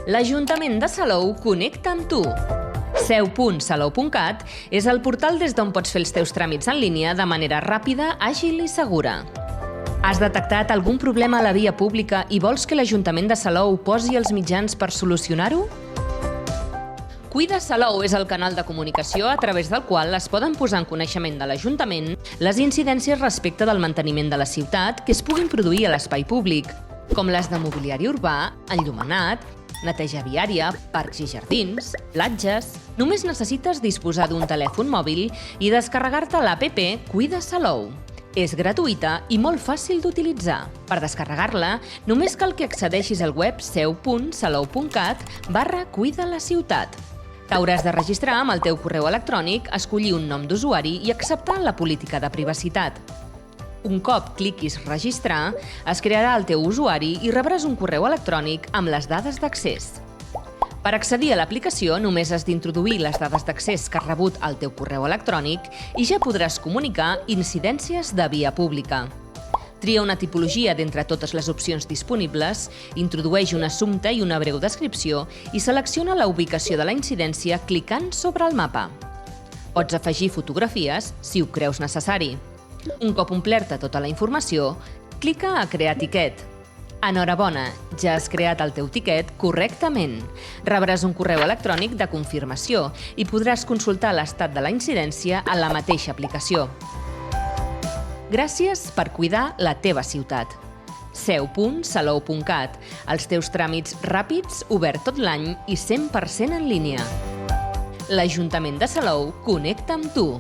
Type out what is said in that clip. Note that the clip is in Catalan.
L'Ajuntament de Salou connecta amb tu. seu.salou.cat és el portal des d'on pots fer els teus tràmits en línia de manera ràpida, àgil i segura. Has detectat algun problema a la via pública i vols que l'Ajuntament de Salou posi els mitjans per solucionar-ho? Cuida Salou és el canal de comunicació a través del qual es poden posar en coneixement de l'Ajuntament les incidències respecte del manteniment de la ciutat que es puguin produir a l'espai públic, com les de mobiliari urbà, enllumenat, neteja viària, parcs i jardins, platges. Només necessites disposar d'un telèfon mòbil i descarregar-te l'APP Cuida Salou. És gratuïta i molt fàcil d'utilitzar. Per descarregar-la, només cal que accedeixis al web seu.salou.cat/Cuida la ciutat. T'hauràs de registrar amb el teu correu electrònic, escollir un nom d'usuari i acceptar la política de privacitat. Un cop cliquis registrar, es crearà el teu usuari i rebràs un correu electrònic amb les dades d'accés. Per accedir a l'aplicació només has d'introduir les dades d'accés que has rebut al teu correu electrònic i ja podràs comunicar incidències de via pública. Tria una tipologia d'entre totes les opcions disponibles, introdueix un assumpte i una breu descripció i selecciona la ubicació de la incidència clicant sobre el mapa. Pots afegir fotografies si ho creus necessari. Un cop omplerta tota la informació, clica a Crear tiquet. Enhorabona, ja has creat el teu tiquet correctament. Rebràs un correu electrònic de confirmació i podràs consultar l'estat de la incidència a la mateixa aplicació. Gràcies per cuidar la teva ciutat. seu.salou.cat. Els teus tràmits ràpids, obert tot l'any i 100% en línia. L'Ajuntament de Salou connecta amb tu.